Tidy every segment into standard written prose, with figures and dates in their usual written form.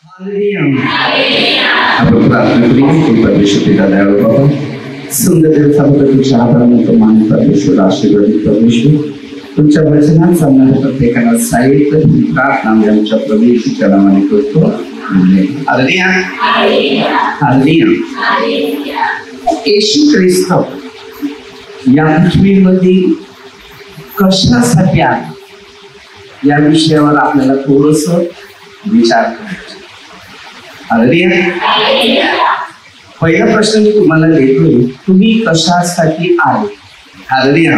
आपण प्रार्थना करू. परमेश्वर पिता दयाळू बाबा, सुंदर दिवसाबद्दल तुमच्या आभाराने मान परमेश्वर, आशीर्वादित परमेश्वर, तुमच्या वचनात सांगणाऱ्या प्रत्येकाला साहित्य प्रार्थना आमच्या प्रभू येशूच्या नावाने करतो. Hallelujah, hallelujah. येशू ख्रिस्त या पृथ्वीमध्ये कशासाठी आले या विषयावर आपल्याला थोडस विचार करायचा. हालेलुया. पहिला प्रश्न मी तुम्हाला देतोय, तुम्ही कशासाठी आले? हालेलुया.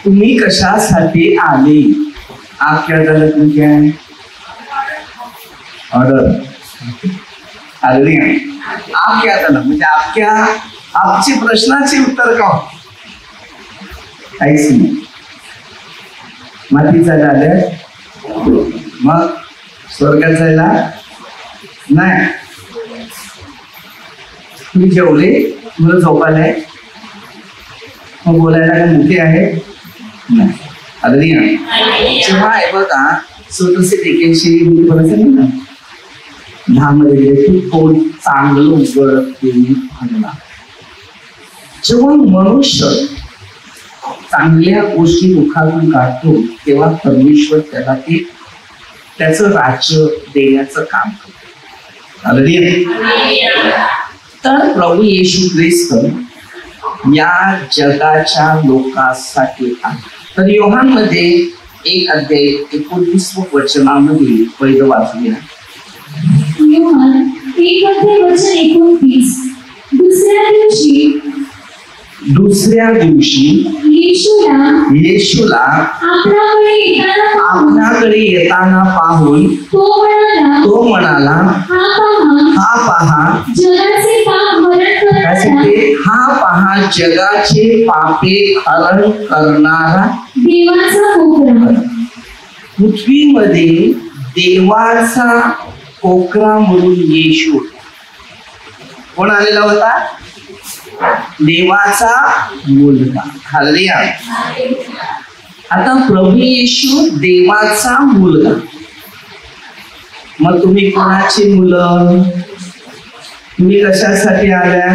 तुम्ही कशासाठी आले? आप क्या गलत में क्या है? ऑर्डर. हालेलुया. आप क्या गलत म्हणजे आपचे प्रश्नाचे उत्तर का काहीच नाही. मातीचा झालं मग स्वर्गात जायला नाही. तुम्ही जेवले, तुम्हाला झोपायला मग बोलायला काय मोठे आहे नाही. हालेलुया. जेव्हा आहे बघा स्वतःचे देखील बोलायचं ना, मध्ये तोंड चांगलं उघड म्हणला. जेव्हा मनुष्य चांगल्या गोष्टी मुखातून काढतो तेव्हा परमेश्वर त्याला ते त्याचं राज्य देण्याचं काम करतो. हालेलुया. तर प्रभू येशू ख्रिस्त या जगाच्या लोकांसाठी आले. तर योहानमध्ये 1 अध्याय 29 वचनामध्ये पहिलं वाचूया. योहान 1 अध्याय वचन 29. दुसऱ्या दिवशी येशूला आपल्याकडे येताना पाहून तो म्हणाला, हा पहा जगाचे पापे हरण करणारा देवाचा कोकरा. पृथ्वीमध्ये देवाचा कोकरा म्हणून येशू कोण आलेला होता? देवाचा मुलगा. हालेलुया. आता प्रभू येशू देवाचा मुलगा, मग तुम्ही कोणाची मुलं? तुम्ही कशासाठी आल्या?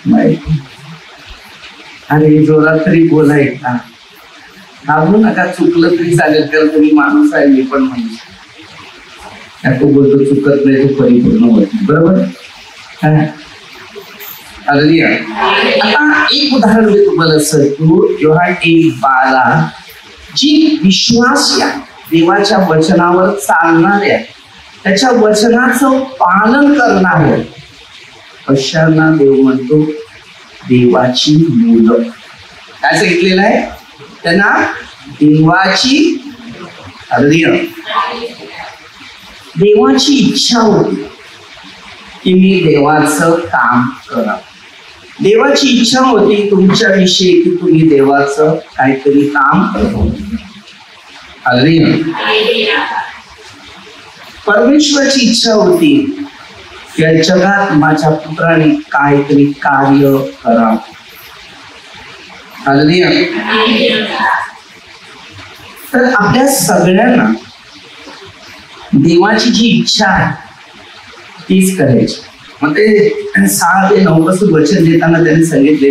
माहिती? अरे जोरात तरी बोलायचा, घाबरू नका. चुकलं तरी चालेल, तर तुम्ही माणूस आहे, मी पण माणूस. तो बोलतो चुकत नाही तो परिपूर्ण होत नाही. बरोबर. हालेलुया. आता एक उदाहरण मी तुम्हाला सांगतो. योहान 1:12. जी विश्वास या देवाच्या वचनावर चालणाऱ्या, त्याच्या वचनाचं पालन करणाऱ्या अशांना देव म्हणतो देवाची मुलं. काय सांगितलेलं आहे? त्यांना देवाची. हालेलुया. देवाची इच्छा होती की मी देवाचं काम करा. देवाची इच्छा होती तुमच्याविषयी की तुम्ही देवाचं काहीतरी काम करा. हालेलुया. परमेश्वराची इच्छा होती की या जगात माझ्या पुत्राने काहीतरी कार्य करावं. हालेलुया. तर आपल्या सगळ्यांना देवाची जी इच्छा आहे तीच करायची. मग ते 6 ते 9 पासून वचन देताना त्यांनी सांगितले,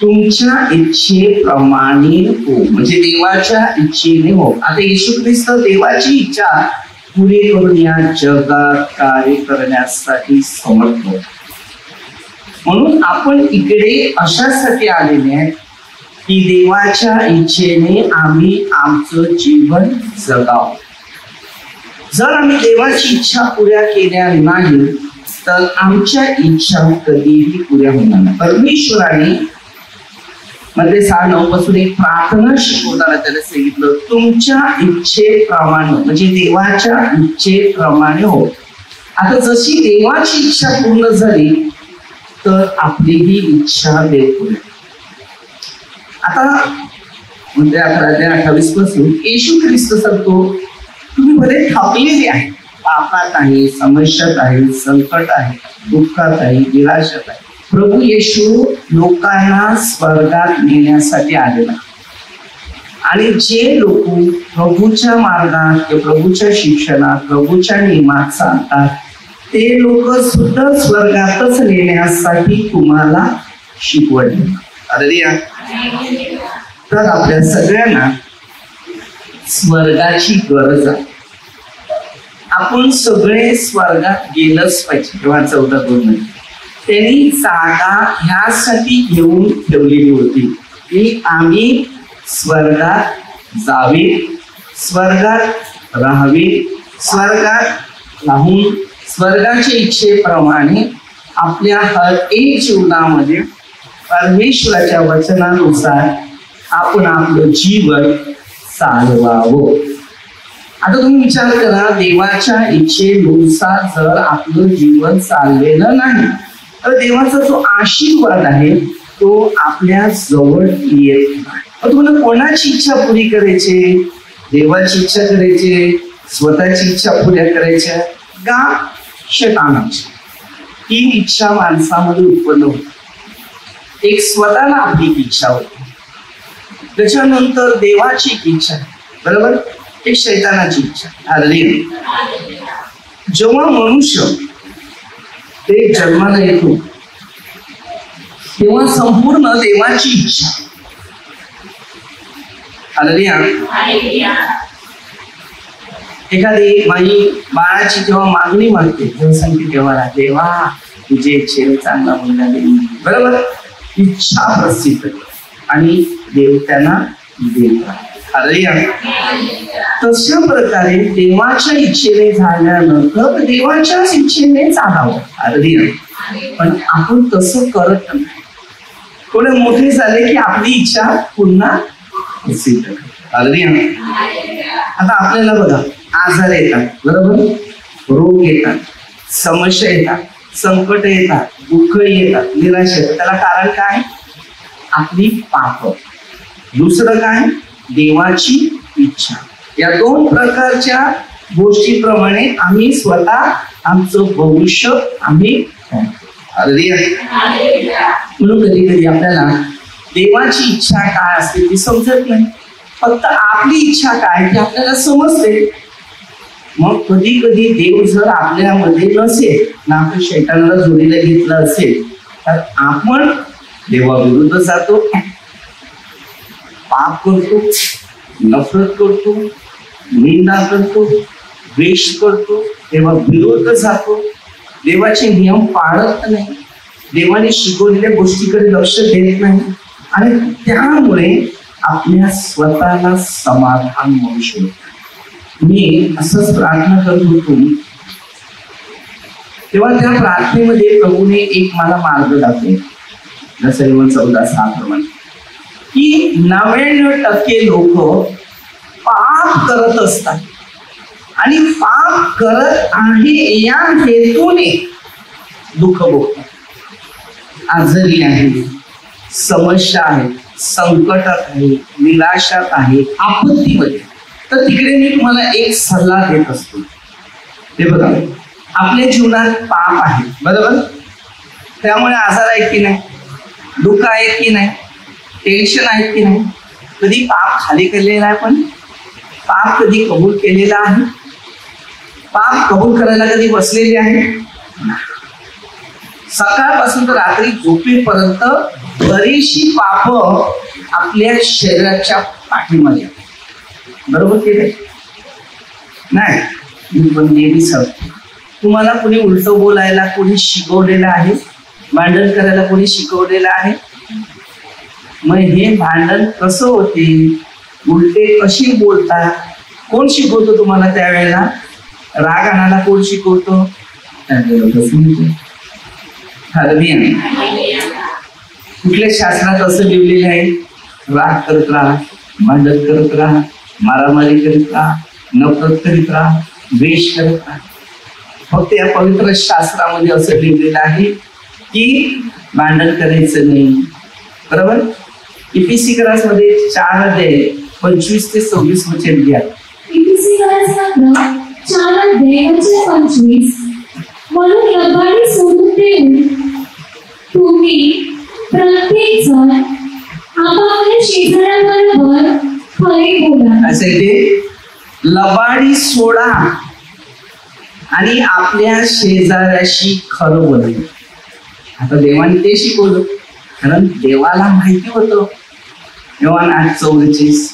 तुमच्या इच्छेप्रमाणे हो, म्हणजे देवाच्या इच्छेने हो. आता येशू ख्रिस्त देवाची इच्छा पुरे करून या जगात कार्य करण्यासाठी समर्थ होते. म्हणून आपण इकडे अशासाठी आलेले आहे की देवाच्या इच्छेने आम्ही आमचं जीवन जगावं. जर आम्ही देवाची इच्छा पुऱ्या केल्या नाही तर आमच्या इच्छा कधीही पुऱ्या होणार नाही. परमेश्वराने मध्ये 6:9 पासून एक प्रार्थना शिकवताना त्याला सांगितलं, तुमच्या इच्छेप्रमाणे, म्हणजे देवाच्या इच्छेप्रमाणे हो. आता जशी देवाची इच्छा पूर्ण झाली तर आपलीही इच्छा देव पुरे. आता म्हणजे 11 ते 28 पासून येशू ख्रिस्त सांगतो, तुम्ही बरे थकलेले आहे, पापात आहे, समस्यात आहे, संकट आहे, दुःखात आहे, निराशात आहे. प्रभू येशू लोकांना स्वर्गात नेण्यासाठी आलेला. आणि जे लोक प्रभूच्या मार्गात किंवा प्रभूच्या शिक्षणात प्रभूच्या नियमात चालतात ते लोक सुद्धा स्वर्गातच नेण्यासाठी तुम्हाला शिकवण देतात. तर आपल्या सगळ्यांना स्वर्गाची गरज आहे. आपण सगळे स्वर्गात गेलंच पाहिजे. तेव्हा 14:2 त्यांनी जागा ह्यासाठी घेऊन ठेवलेली होती की आम्ही स्वर्गात जावे, स्वर्गात राहावे, स्वर्गात राहून स्वर्गाच्या इच्छेप्रमाणे आपल्या हर एक जीवनामध्ये परमेश्वराच्या वचनानुसार आपण आपलं जीवन चालवावं. आता तुम्ही विचार करा, देवाच्या इच्छेनुसार जर आपलं जीवन चाललेलं नाही तर देवाचा जो आशीर्वाद आहे तो आपल्या जवळ येत नाही. तुम्हाला कोणाची इच्छा पुरी करायची? देवाची इच्छा करायची, स्वतःची इच्छा पुऱ्या करायच्या का शैतानाची? ही इच्छा माणसामध्ये उत्पन्न होते. एक स्वतःला आपली इच्छा होती, त्याच्यानंतर देवाची इच्छा, बरोबर, एक शैतानाची इच्छा. जेव्हा मनुष्य ते जन्माला येतो तेव्हा संपूर्ण देवाची इच्छा. एखादी माई बाळाची जेव्हा मागणी मागते तेव्हा सांगते देवाला, देवा तुझे इच्छेने चांगला मुलगा दे, बरोबर, इच्छा प्रसिद्ध आणि देव त्यांना देतात. तशा प्रकारे देवाच्या इच्छेने झाल्यानंतर देवाच्याच इच्छेने चालावं. पण आपण तसं करत नाही. थोडे मोठे झाले की आपली इच्छा पुन्हा प्रसिद्ध. आता आपल्याला बघा, आजार येतात, बरोबर, रोग येतात, समस्या येतात, संकट येतात, दुःख येतात, निराशा येतात. त्याला कारण काय? आपली पाप. दुसरं काय? देवाची इच्छा. या दोन प्रकारच्या गोष्टीप्रमाणे आम्ही स्वतः आमचं भविष्य आम्ही म्हणून कधी कधी आपल्याला देवाची इच्छा काय असते ती समजत नाही. फक्त आपली इच्छा काय ती आपल्याला समजते. मग कधी कधी देव जर आपल्यामध्ये नसेल ना, आपण शैतानाला जोडीला घेतलं असेल तर आपण देवाविरुद्ध जातो, पाप करतो, नफरत करतो, निंदा करतो, द्वेष करतो, देवा विरुद्ध जातो, देवाचे नियम पाळत नाही, देवाने शिकवलेल्या गोष्टीकडे लक्ष देत नाही आणि त्यामुळे आपल्या स्वतःला समाधान मिळू शकतो. मी असंच प्रार्थना करत होतो तेव्हा त्या प्रार्थनेमध्ये प्रभूने एक मला मार्ग दाखवला. जसं 14:6 प्रमाणे की 99% लोक पाप करत असतात आणि पाप करत आहे या हेतूने दुःख भोगतात. आजारी आहे, समस्या आहे, संकटात आहे, निराशात आहे, आपत्तीमध्ये. तर तिकडे मी तुम्हाला एक सल्ला देत असतो. ते बघा, आपल्या जीवनात पाप आहे, बरोबर, त्यामुळे आजार आहे की नाही, दुःख आहे की नाही, टेन्शन आहे की नाही, कधी पाप खाली केलेला आहे, पण पाप कधी कबूल केलेला आहे, पाप कबूल करायला कधी बसलेले आहे. सकाळपासून तर रात्री झोपेपर्यंत बरीचशी पाप आपल्या शरीराच्या पाठीमध्ये, बरोबर केले नाही. मी पण नेहमी सांगतो, तुम्हाला कोणी उलट बोलायला कोणी शिकवलेलं आहे, भांडण करायला कोणी शिकवलेलं आहे. मग हे भांडण कसं होते, उलटे कशी बोलता, कोण शिकवतो तुम्हाला त्यावेळेला? राग आणायला कोण शिकवतो? कुठल्या शास्त्रात असं लिहिलेलं आहे? राग करत राहा, भांडण करत राहा, मारामारी करीत राहा, नफरत करीत राहा, द्वेष करत राहा. फक्त या पवित्र शास्त्रामध्ये असं लिहिलेलं आहे की भांडण करायचं नाही, बरोबर. इफिसी मध्ये 4:25 ते 26 वचन घ्या. इफिसी 4:25 म्हणून लबाडी सोडून देऊन तुम्ही प्रत्येक जण आपापल्या शेजाऱ्याबरोबर खरे बोला. असं ते लबाडी सोडा आणि आपल्या शेजाऱ्याशी खरं बोला. आता देवाने ते शिकवलं, कारण देवाला माहिती होतं योहान 8:44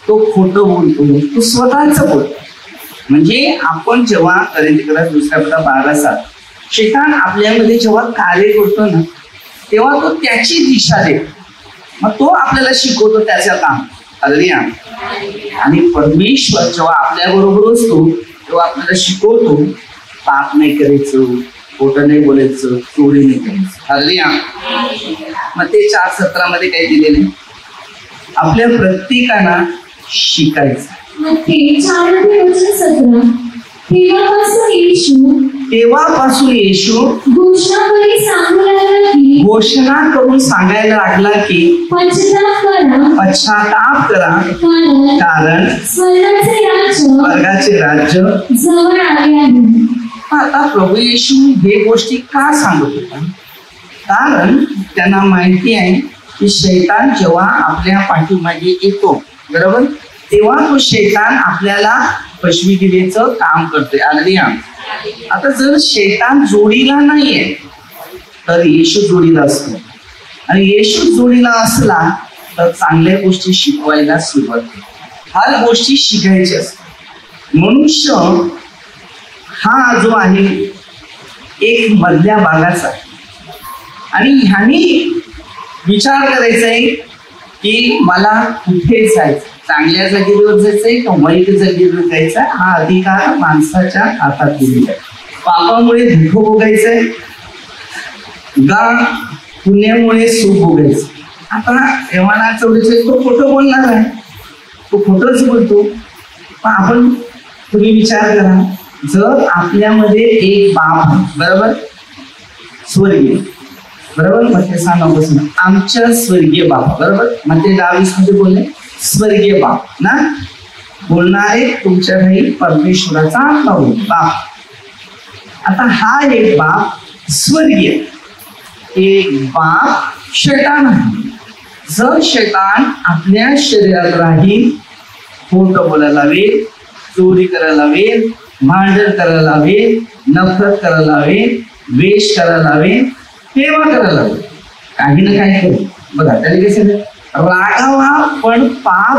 तो खोटं बोलतो, तो स्वतःच बोलतो. म्हणजे आपण जेव्हा कोरिन्थीकरास 2:12 शैतान आपल्यामध्ये जेव्हा कार्य करतो ना, तेव्हा तो त्याची दिशा देतो, मग तो आपल्याला शिकवतो त्याचं काम. हालेलुया. आणि परमेश्वर जेव्हा आपल्या बरोबर असतो तेव्हा आपल्याला शिकवतो पाप नाही करायचं, खोटं नाही बोलायचं, चोरी नाही करायचं. हालेलुया. मग ते 4:17 काय दिलेले, आपल्या प्रत्येकानं शिकायचं. तेव्हापासून येशू घोषणा करून सांगायला लागला की पश्चाताप करा, कारण स्वर्गाचे राज्य जवळ आले आहे. आता प्रभू येशू हे गोष्टी का सांगत होता? कारण त्यांना माहिती आहे की शैतान जेव्हा आपल्या पाठीमागे येतो, बरोबर, तेव्हा तो शैतान आपल्याला फसविण्याचं काम करतोय. हालेलुया. आता जर शैतान जोडीला नाहीये तर येशू जोडीला असतो, आणि येशू जोडीला असला तर चांगल्या गोष्टी शिकवायला सुरुवात होते, हर गोष्टी शिकायची असतात. मनुष्य हा जो आहे एक मधल्या भागाचा, आणि ह्यानी विचार करायचा आहे की मला कुठे जायचं, चांगल्या जागेवर जायचंय का वाईट जागेवर जायचं, हा अधिकार माणसाच्या हातात दिलेला आहे. पापामुळे दुःख भोगायचंय का पुण्यामुळे सुख भोगायचं. आता योहानाचा तो खोटं बोलणार आहे, तो खोटंच बोलतो. पण आपण तुम्ही विचार करा, जर आपल्यामध्ये एक बाप, बरोबर, स्वर्गीय, बरोबर, मग ते सांगापासून आमच्या स्वर्गीय बाप, बरोबर, मग ते 22 मध्ये बोलले स्वर्गीय बाप ना, बोलणारे तुमच्या घरी परमेश्वराचा बाप. आता हा एक बाप स्वर्गीय, एक बाप शैतान आहे. जर शैतान आपल्या शरीरात राहील, खोटं बोलायला लावेल, चोरी करायला लावेल, भांडण करायला लावेल, नफरत करायला लावेल, द्वेष करायला लावेल, सेवा करायला लावेल, काही ना काही करू. बघा त्याने कसं रागावा पण पाप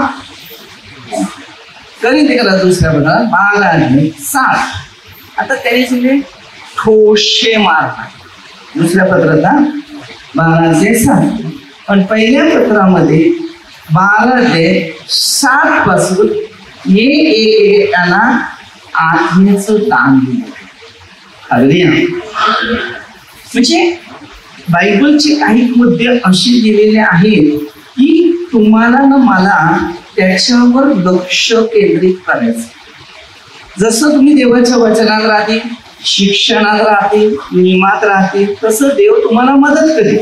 करीत करा. दुसऱ्या बघा 12:7. आता त्याने सगळे ठोशे मारतात दुसऱ्या पत्रात 12:7. पण पहिल्या पत्रामध्ये 12:7 पासून एकेकाला आत्म्याचं दान दिलं. हालेलुया. म्हणजे बायबलचे काही मुद्दे असे दिलेले आहेत की तुम्हाला न मला त्याच्यावर लक्ष केंद्रित करायचं. जसं तुम्ही देवाच्या वचनात राहतील, शिक्षणात राहतील, नियमात राहतील, तसं देव तुम्हाला मदत करेल.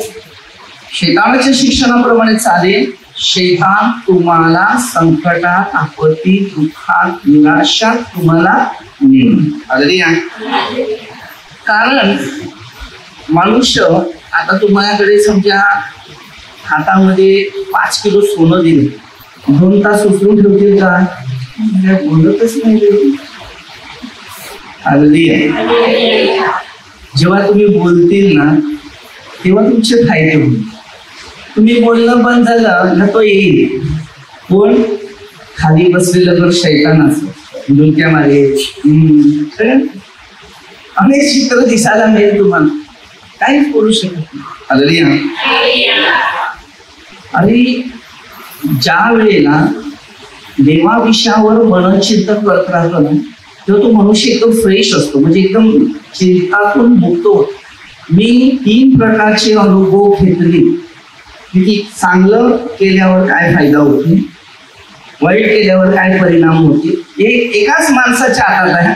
शैतानाच्या शिक्षणाप्रमाणे चालेल. शैतान तुम्हाला संकटात, आपत्ती, दुःखात, निराशात तुम्हाला नेईल. हालेलुया. कारण मनुष्य, आता तुम्हाकडे समजा हातामध्ये 5 किलो सोनं दिले, 2 तास उचलून ठेवतील का? बोलतच नाही. हालेलुया. जेव्हा तुम्ही बोलतील ना तेव्हा तुमचे फायदे होईल. तुम्ही बोलणं बंद झालं ना तो येईल. कोण? खाली बसलेलं तर शैतान असं डुलक्या मारे, अनेक चित्र दिसायला मिळेल तुम्हाला, काहीच बोलू शकत नाही. हालेलुया. आणि ज्या वेळेला देवाविषयावर मनचिंतन करत राहतो ना, तेव्हा तो मनुष्य एकदम फ्रेश असतो, म्हणजे एकदम चिंतातून मुक्त होतो. मी 3 प्रकारचे अनुभव घेतले की चांगलं केल्यावर काय फायदा होतो, वाईट केल्यावर काय परिणाम होते. एकाच माणसाच्या हातात आहे.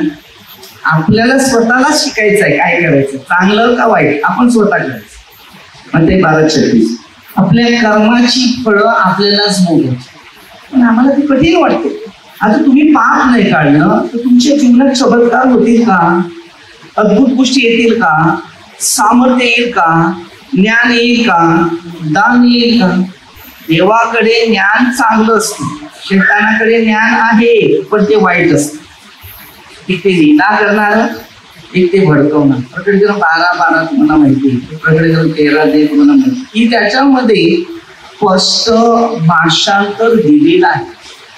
आपल्याला स्वतःला शिकायचं आहे काय करायचं, चांगलं का वाईट, आपण स्वतः करायचं. मग ते 12:36. आपल्या कर्माची फळं आपल्यालाच भोगायची. पण आम्हाला ते कठीण वाटते. आता तुम्ही पाप नाही काढलं तर तुमच्या जीवनात चमत्कार होतील का, अद्भुत गोष्टी येतील का, सामर्थ्य येईल का, ज्ञान येईल का, दान येईल का? देवाकडे ज्ञान चांगलं असतं, शैतानाकडे ज्ञान आहे पण ते वाईट असतं. एक ते लीला करणार, एक ते भडकवणार. प्रकटीकरण 12:12 तुम्हाला माहिती आहे, प्रकटीकरण 13 ते तुम्हाला माहिती की त्याच्यामध्ये स्पष्ट भाषांतर दिलेलं आहे.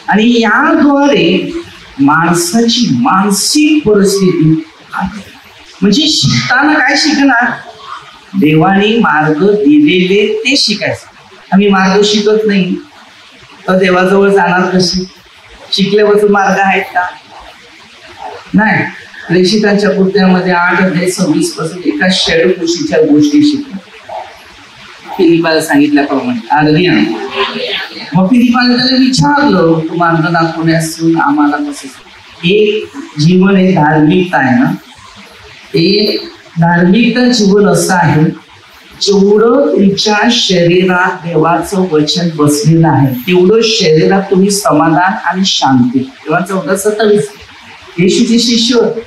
आणि याद्वारे माणसाची मानसिक परिस्थिती म्हणजे शिकताना काय शिकणार, देवाने मार्ग दिलेले ते शिकायचं. आम्ही मार्ग शिकत नाही तर देवाजवळ जाणार कसे? शिकल्यापासून मार्ग आहेत का? नाही. प्रेषितांच्या कृत्यामध्ये 8:26 एका षडकुशीच्या गोष्टी शिकल्या. फिलिपाला सांगितल्याप्रमाणे अगदी. मग फिलिपाने त्याला विचारलं, तू मार्ग दाखवण्यास आम्हाला कसं? हे जीवन हे धार्मिकता आहे ना, ते धार्मिकता जीवन असं आहे जेवढं तुमच्या शरीरात देवाचं वचन बसलेलं आहे तेवढं शरीरात तुम्ही समाधान आणि शांती. तेव्हा 14:27 येशूचे शिष्य होते,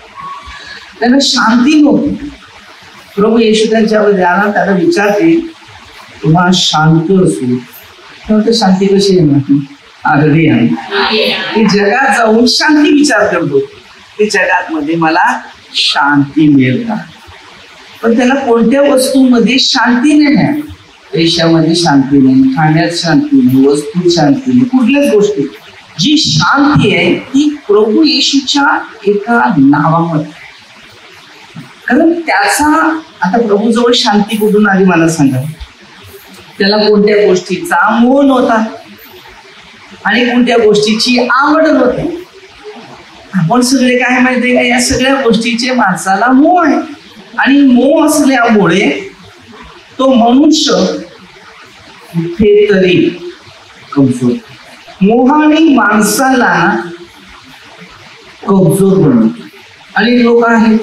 त्यांना शांती नव्हती. प्रभू येशू त्यांच्यावर आला, त्याला विचारते तुम्हाला शांत असू तर शांती कशी येणार? अगदी आहे. जगात जाऊन शांती विचार करतो की जगात मध्ये मला शांती मिळेल का? पण त्याला कोणत्या वस्तूमध्ये शांती नाही, पैशामध्ये शांती नाही, खाण्यात शांती नाही, वस्तू शांती नाही, कुठल्याच गोष्टी. जी शांती आहे ती प्रभू येशूच्या एका नावामध्ये. कारण त्याचा आता प्रभूजवळ शांती कुठून आली मला सांगा? त्याला कोणत्या गोष्टीचा मोह नव्हता आणि कोणत्या गोष्टीची आवड नव्हती. आपण सगळे काय माहितीये का, या सगळ्या गोष्टीचे माणसाला मोह आहे. आणि मोह असल्यामुळे तो मनुष्य कुठेतरी कमजोर. मोहाने माणसाला कमजोर बनवतो. आणि लोक आहेत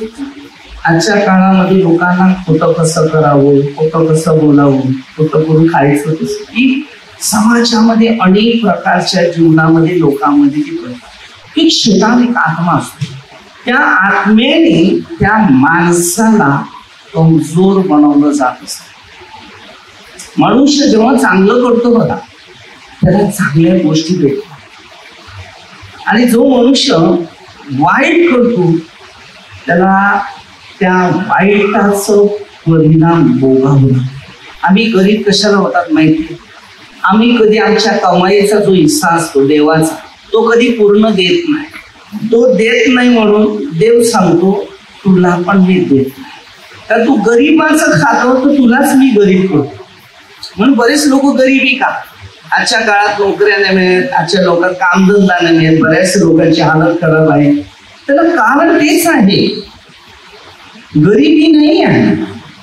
आजच्या काळामध्ये लोकांना खोटं कसं करावं, खोटं कसं बोलावं, खोटं करून खायचं कसं, की समाजामध्ये अनेक प्रकारच्या जीवनामध्ये लोकांमध्ये ती पडतात. एक शैतानिक आत्मा असतो, त्या आत्म्याने त्या माणसाला कमजोर बनवलं जात असत. मनुष्य जेव्हा चांगलं करतो बघा त्याला चांगल्या गोष्टी भेटतात, आणि जो मनुष्य वाईट करतो त्याला त्या वाईटाचं परिणाम भोगावं. आम्ही गरीब कशाला होतात माहिती? आम्ही कधी आमच्या कमाईचा जो हिस्सा असतो देवाचा तो कधी पूर्ण देत नाही. तो देत नाही म्हणून देव सांगतो तुला पण मी देत नाही. तर तू गरीबाचं खातो तर तुलाच मी गरीब करतो. म्हणून बरेच लोक गरिबी का? आजच्या काळात नोकऱ्या नाही मिळत, आजच्या लोकांना कामधंदा नाही मिळत, बऱ्याच लोकांची हालत खराब आहे. त्याला कारण तेच आहे, गरिबी नाही आहे.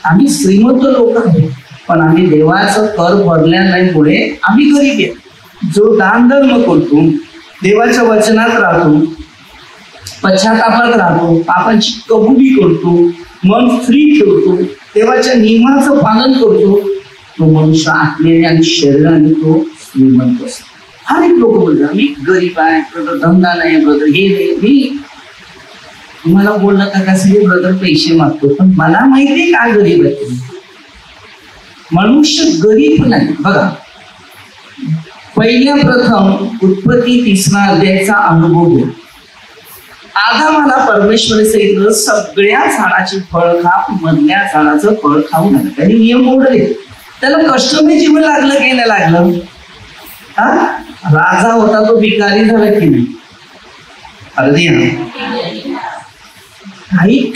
आम्ही श्रीमंत लोक आहोत पण आम्ही देवाचं कर भरल्या नाही मुळे आम्ही गरीब आहे. जो दान धर्म करतो, देवाच्या वचनात राहतो, पश्चातापात राहतो, पापांची कबुली करतो, मन फ्री ठेवतो, देवाच्या नियमाचं पालन करतो, तो मनुष्य आत्म्याने आणि शरीराने तो श्रीमंत असतो. हर एक लोक बोलतात मी गरीब आहे, ब्रदर धंदा नाही, ब्रदर हे नाही. मी तुम्हाला बोललं का कसं हे ब्रदर पैसे मागतो, पण मला माहितीये काय गरीब आहे. मनुष्य गरीब नाही. बघा पहिल्या प्रथम उत्पत्ती 3 अध्यायाचा अनुभव घ्या. आदामाला परमेश्वराने सांगितलं सगळ्या झाडाची फळ खा, मधल्या झाडाचं फळ खाऊ नका. त्यांनी नियम मोडले. त्याला कष्टमय जीवन लागलं की नाही लागलं? हा राजा होता तो भिकारी झाला की नाही? अगदी ऐक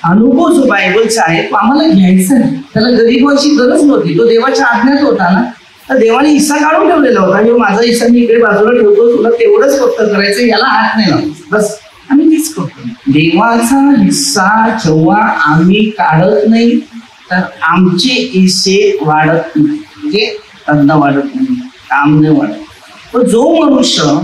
अनुभव जो बायबलचा आहे तो आम्हाला घ्यायचा आहे. त्याला गरीबाची गरज नव्हती, तो देवाच्या आज्ञात होता ना. तर देवाने हिस्सा काढून ठेवलेला होता, जो माझा हिस्सा मी इकडे बाजूला ठेवतो, तुला तेवढंच फक्त करायचं, याला हात नाही लावतो, बस. आम्ही तीच करतो. देवाचा हिस्सा जेव्हा आम्ही काढत नाही तर आमचे हिस्से वाढत नाही, म्हणजे धंदा वाढत नाही, काम नाही वाढत. पण जो मनुष्य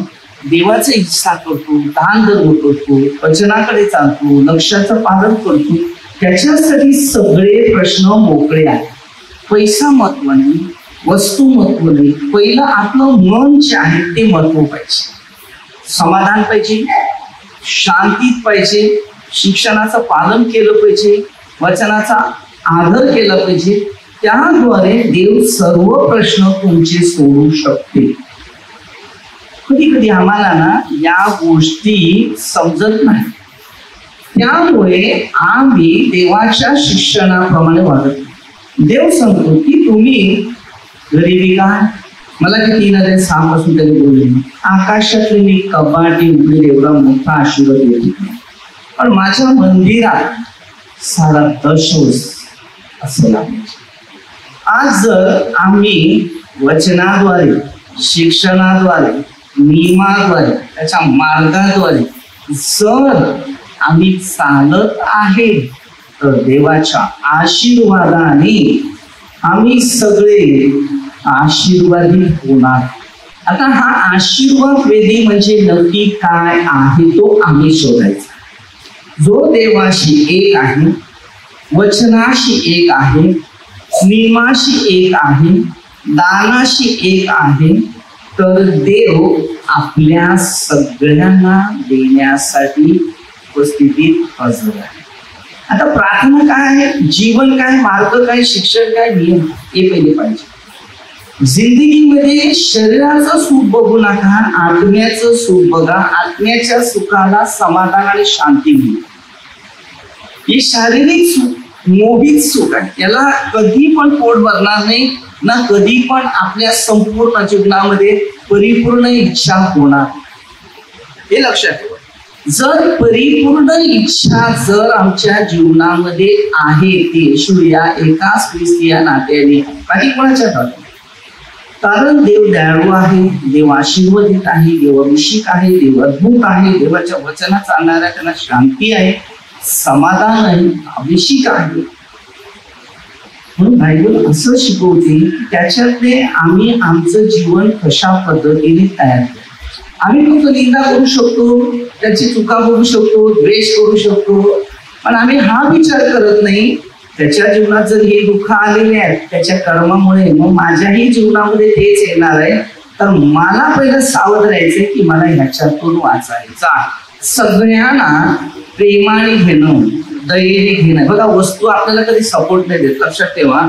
देवाचा हिस्सा करतो, दान धर्म करतो, वचनाकडे चालतो, लक्ष्याचं पालन करतो, त्याच्यासाठी सगळे प्रश्न मोकळे आहेत. पैसा महत्व नाही, वस्तू महत्व नाही, पहिलं आपलं मन जे आहे ते महत्व पाहिजे. समाधान पाहिजे, शांतीत पाहिजे, शिक्षणाचं पालन केलं पाहिजे, वचनाचा आदर केला पाहिजे, त्याद्वारे देव सर्व प्रश्न तुमचे सोडवू शकते. कधी कधी आम्हाला ना या गोष्टी समजत नाही, त्यामुळे आम्ही देवाच्या शिक्षणाप्रमाणे वागत नाही. देव सांगतो की तुम्ही गरिबी का, मला किती नद्या 6 पासून तरी बोलले, आकाशातले मी कपाटे उघडे एवढा मोठा आशीर्वाद देतो, पण माझ्या मंदिरात सारा दशवस असं लागेल. आज जर आम्ही वचनाद्वारे, शिक्षणाद्वारे, नियमाद्वारे, त्याच्या मार्गाद्वारे जर आम्ही चालत आहे तर देवाच्या आशीर्वादाने आम्ही सगळे आशीर्वादित होणार. आता हा आशीर्वाद वेदी म्हणजे नक्की काय आहे तो आम्ही शोधायचा. जो देवाशी एक आहे, वचनाशी एक आहे, नियमाशी एक आहे, दानाशी एक आहे, तर देव आपल्या सगळ्यांना देण्यासाठी उपस्थितीत हजर आहे. आता प्रार्थना काय आहे, जीवन काय, मार्ग काय, शिक्षण काय, नियम हे पहिले पाहिजे. जिंदगीमध्ये शरीराचं सुख बघू नका, आत्म्याचं सुख बघा. आत्म्याच्या सुखाला समाधान आणि शांती मिळते. हे शारीरिक सुख मोहित सुख आहे, याला कधी पण पोट भरणार नाही ना, कधी पण आपल्या संपूर्ण जीवनामध्ये परिपूर्ण इच्छा होणार, हे लक्षात ठेवा. जर परिपूर्ण इच्छा जर आमच्या जीवनामध्ये आहे, ती येशू या एका स्त्री या नात्याने बाकी कोणाच्या ठाऊक. कारण देव दयाळू आहे, देव आशीर्वादित आहे, देव अभिषेक आहे, देव अद्भुत आहे, देवाच्या वचनात चालणाऱ्या त्यांना शांती आहे, समाधान आहे, अभिषेक आहे. म्हणून बायबल असं शिकवते की त्याच्यातले आम्ही आमचं जीवन कशा पद्धतीने तयार करतो. आम्ही फक्त निंदा करू शकतो, त्याची चुका बघू शकतो, द्वेष करू शकतो, पण आम्ही हा विचार करत नाही त्याच्या जीवनात जर हे दुःख आलेले आहेत त्याच्या कर्मामुळे, मग माझ्याही जीवनामध्ये तेच येणार आहे, तर मला पहिलं सावध राहायचंय की मला ह्याच्यातून वाचायचा. सगळ्यांना प्रेमाने घेणं, दयेने घेणं. बघा, वस्तू आपल्याला कधी सपोर्ट नाही देत, लक्षात ठेवा.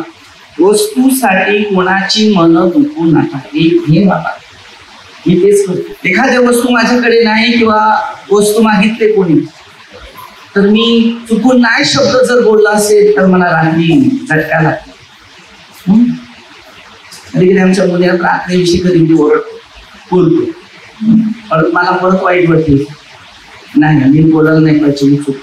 वस्तूसाठी कोणाची मन दुखू नका, हे मला मी तेच करतो. एखाद्या वस्तू माझ्याकडे नाही किंवा वस्तू मागितले कोणी, तर मी चुकून नाही शब्द जर बोलला असेल तर मला रात्री झटका लागतो. कधी कधी आमच्या मुलीला प्रार्थनेविषयी कधी बोलतो, परत मला परत वाईट वाटते, नाही मी बोलायला नाही पाहिजे, मी चुकतो.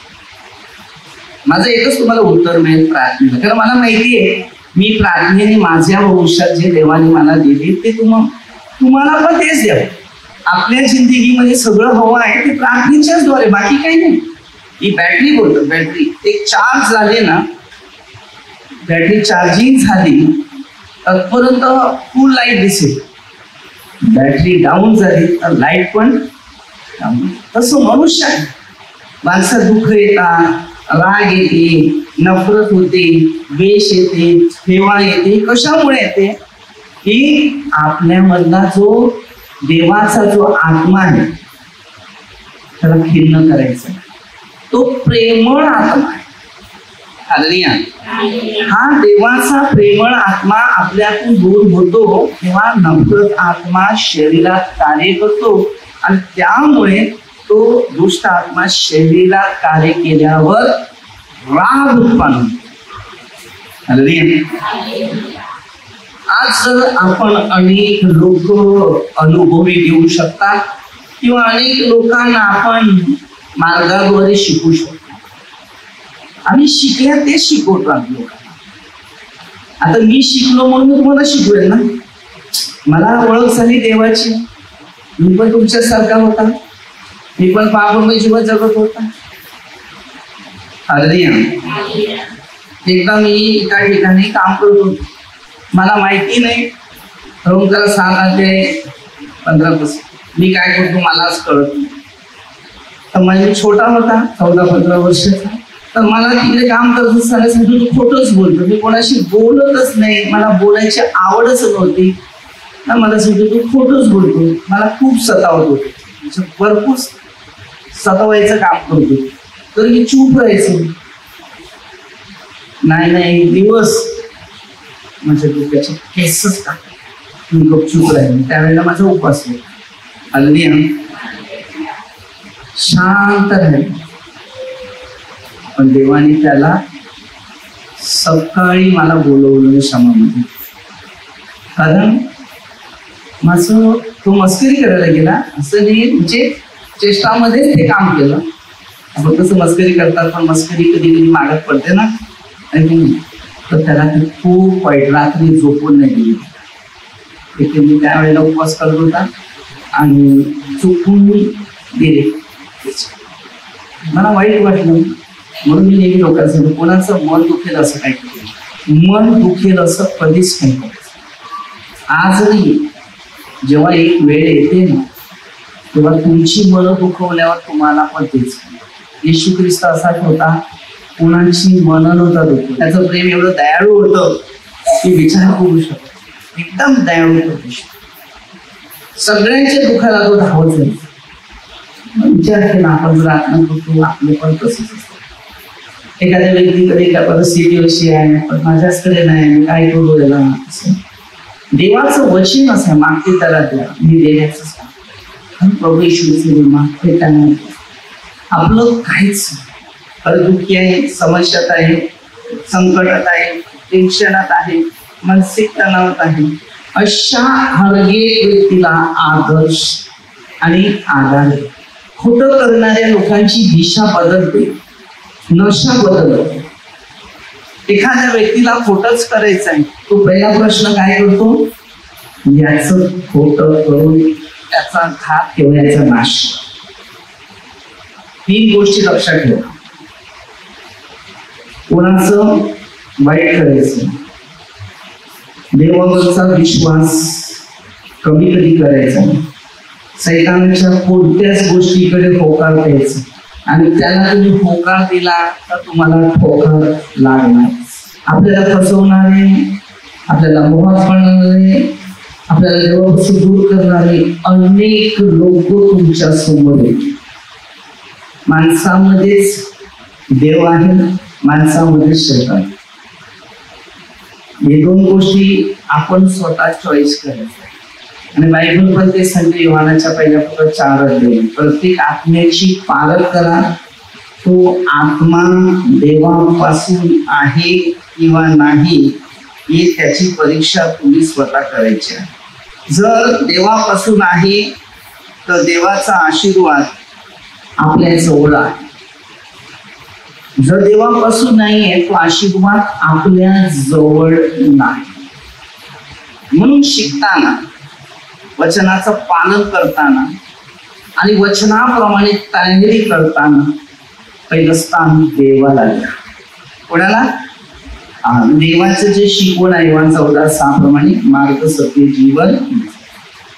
माझं एकच तुम्हाला उत्तर मिळेल प्रार्थनेला, कारण मला माहिती आहे मी प्रार्थनेने माझ्या भविष्यात जे देवाने मला दिले ते तुम्हाला पण तेच द्यावं. आपल्या जिंदगीमध्ये सगळं हवं आहे ते प्रार्थनेच्याच द्वारे, बाकी काही नाही. ही बॅटरी बोलतो, बॅटरी एक चार्ज झाली ना, बॅटरी चार्जिंग झाली तत्पर्यंत फुल लाईट दिसेल, बॅटरी डाऊन झाली तर लाईट पण डाऊन. तसं मनुष्य आहे. माणसात दुःख येतात, राग येते, नफरत होते, द्वेष येते, हेवा येते. कशामुळे येते की आपल्यामधला जो देवाचा जो आत्मा आहे त्याला खिन्न करायचा, तो प्रेमळ आत्मा आहे. हालेलुया. हा देवाचा प्रेमळ आत्मा आपल्यातून दूर होतो तेव्हा नफरत आत्मा शरीरात कार्य करतो आणि त्यामुळे तो दुष्ट आत्मा शरीरात कार्य केल्यावर राग उत्पन्न होतो. हालेलुया. आज आपण अनेक लोक अनुभवी देऊ शकतात किंवा अनेक लोकांना आपण मार्गाद्वारे शिकू शकतो. आम्ही शिकल्या तेच शिकवतो लोकांना. आता मी शिकलो म्हणून तुम्हाला शिकवेल ना. मला ओळख झाली देवाची, मी पण तुमच्यासारखा होता, मी पण पापमय जीवन जगत होता. हालेलुया. एकदा मी एका ठिकाणी काम करत होतो, मला माहिती नाही, त्याला 7 ते 15 मी काय करतो मलाच कळत नाही. तर माझी छोटा होता, 14-15 वर्षाचा, तर मला तिकडे काम करत असताना सांगतो तू खोटंच बोलतो, मी कोणाशी बोलतच नाही, मला बोलायची आवडच नव्हती. तर मला सांगतो तू खोटंच बोलतो. मला खूप सतावत होते, भरपूर सतावायचं काम करतो, तर मी चूप राहायचो. नाही दिवस माझ्या डोक्याचे केसच टाकले, मी गपचूप राहिले. त्यावेळेला माझा उपवास होता. हल्ली शांत राहिले. पण देवाने त्याला सकाळी मला बोलवलं क्षमामध्ये, कारण माझं तो मस्करी करायला गेला असं नाही, म्हणजे चेष्टामध्येच ते काम केलं. आपण कसं मस्करी करतात, पण मस्करी कधी कधी मागत पडते ना, आणि तर त्याला ते खूप वाईट, रात्री झोपून नाही गेली. तिथे मी त्यावेळेला उपवास करत होता आणि चुकून गेले. मला वाईट वाटलं, म्हणून मी नेहमी लोकांना सांगतो, कोणाचं मन दुखेल असं काय करू, मन दुखेल असं कधीच नाही करायचं. आजही जेव्हा एक वेळ येते ना, तेव्हा तुमची मनं दुखवल्यावर तुम्हाला पण तेच. येशू ख्रिस्त असाच होता, कोणाची मनं नव्हता दुखव. त्याचं प्रेम एवढं दयाळू होतं की विचार करू शकतो. एकदम दयाळू होतं. सगळ्यांच्या दुःखाला तो धावत जाईल. विचार केला, आपण जर आत्मा करतो, आपलं पण तसंच असतं. एखाद्या व्यक्तीकडे एका परिस्थिती अशी आहे, पण माझ्याकडे नाही, मी काय करू याला. देवाचं वचन असं मागते त्याला द्या, मी देण्याचं प्रभू येशूचे मागते त्यांना. आपलं काहीच दुःखी आहे, समस्यात आहे, संकटात आहे, टेन्शनात आहे, मानसिक तणावात आहे, अशा हर एक व्यक्तीला आदर्श आणि आधार. खोटं करणाऱ्या लोकांची दिशा बदलते, नशा बदलते. एखाद्या व्यक्तीला खोटंच करायचं आहे, तो पहिला प्रश्न काय करतो, याचं खोटं करून त्याचा घात किंवा याचा नाश. 3 गोष्टी लक्षात ठेवा. कोणाचं वाईट करायचं, देवावरचा विश्वास कमी कधी करायचा, सैतानाच्या कोणत्याच गोष्टीकडे होकार द्यायचं, आणि त्याला तुम्ही होकार दिला तर तुम्हाला ठोकर लागणार. आपल्याला फसवणारे, आपल्याला मोहात पाडणारे, आपल्याला देवापासून दूर करणारे अनेक लोक तुमच्या समोर आहेत. माणसामध्येच देव आहे, माणसामध्येच शैतान. हे 2 गोष्टी आपण स्वतः चॉईस करायच्या. आणि बायबल पण ते सांगते, योहानाच्या पहिल्या पत्रात 4 अध्याय, प्रत्येक आत्म्याची पालक करा, तो आत्मा देवापासून आहे किंवा नाही ही त्याची परीक्षा तुम्ही स्वतः करायची आहे. जर देवापासून आहे तर देवाचा आशीर्वाद आपल्या जवळ आहे. जर देवापासून नाही आहे तो आशीर्वाद आपल्या जवळ नाही. म्हणून शिकताना, वचनाचं पालन करताना आणि वचनाप्रमाणे तयारी करताना पहिलं स्थान देवाला द्या. कोणाला? देवाचं जे शिकवण आहे योहान 14:6 प्रमाणे, मार्ग सत्य जीवन,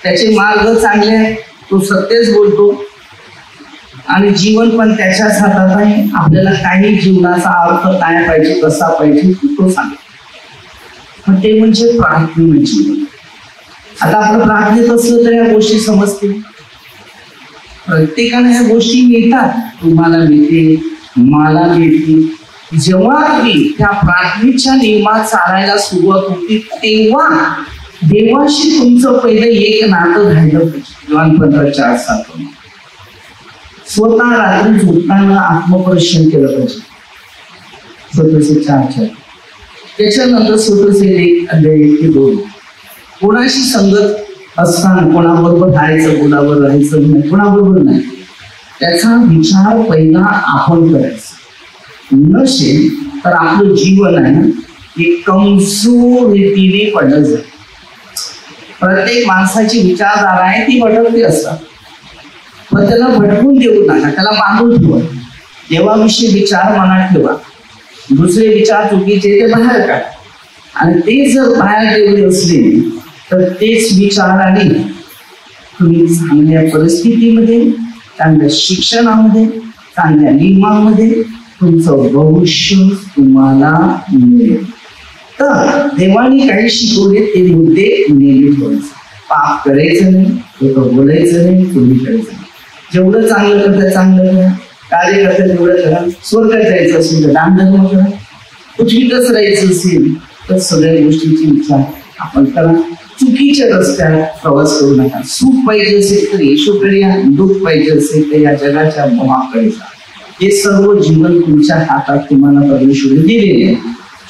त्याचे मार्ग चांगले आहेत, तो सत्यच बोलतो आणि जीवन पण त्याच्याच हातात आहे. आपल्याला काही जीवनाचा अर्थ काय पाहिजे, कसा पाहिजे तो सांगतो. ते म्हणजे प्रार्थना जीवन. आता आपण प्रार्थनेत असलं तर या गोष्टी समजतील. प्रत्येकाला ह्या गोष्टी मिळतात, तुम्हाला मिळते, मला मिळते. जेव्हा मी त्या प्रार्थनेच्या नियमात चालायला सुरुवात होती तेव्हा देवाशी तुमचं पहिलं एक नातं राहिलं पाहिजे. योहान 15:4-7. स्वतः रात्री झोपताना आत्मपरीक्षण केलं पाहिजे. 4:4. त्याच्यानंतर 1:2. कोणाशी संगत असताना कोणाबरोबर राहायचं, कोणाबरोबर राहायचं नाही, कोणाबरोबर नाही, त्याचा विचार पहिला आपण करायचा. नसेल तर आपलं जीवन आहे हे कमजोर रीतीने पडलं जाईल. प्रत्येक माणसाची विचारधारा आहे ती भटकते असतात, पण त्याला भटकून देऊ नका, त्याला बांधून ठेवा. देवाविषयी विचार मनात ठेवा. दुसरे विचार चुकीचे ते बाहेर काढा. आणि ते जर बाहेर ठेवले असले तर तेच विचाराने तुम्ही चांगल्या परिस्थितीमध्ये, चांगल्या शिक्षणामध्ये, चांगल्या नियमामध्ये तुमचं भविष्य तुम्हाला मिळेल. तर देवाने काही शिकवले ते मुद्दे नेहमी ठेवायचे. पाप करायचं नाही, खोटं बोलायचं नाही, चोरी करायचं नाही. जेवढं चांगलं करता चांगलं करा, कार्य करता तेवढं करा. स्वर्गात जायचं असेल तर दान धर्म करा. पृथ्वीतच राहायचं असेल तर सगळ्या गोष्टींची इच्छा आपण करा. चुकीच्या रस्त्यात प्रवास करू नका. सुख पाहिजे असेल तर येशूकडे या, दुःख पाहिजे असेल तर या जगाच्या मोहाकडे जा. हे सर्व जीवन तुमच्या हातात तुम्हाला परमेश्वराने दिलेले आहे.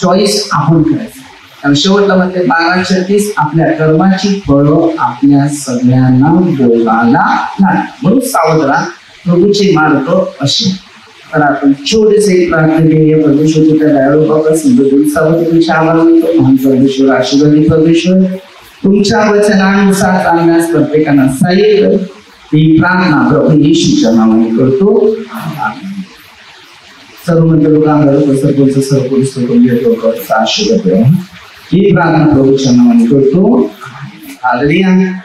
चॉईस आपण करायचं. आणि शेवटला म्हणते 12:36 आपल्या कर्माची फळं आपल्या सगळ्यांना भोगायला नाही. म्हणून सावध राहा, प्रभूचे मार्ग असे. तर आपण छोटेसे एक प्रार्थना केली. परमेश्वर त्या दयाळू बाबा सिंधू सावध तुमच्या आम्हाला म्हणतो. महान परमेश्वर, आशीर्वादी परमेश्वर, तुमच्या वचनानुसार चालण्यास प्रत्येकांना सहाय्य कर. ही प्रार्थना प्रभू येशूच्या नावाने करतो. सर्व मंडळ कामगार सर्व आशीर्वाद ही प्रार्थना प्रभूच्या नावाने करतो. हालेलुया.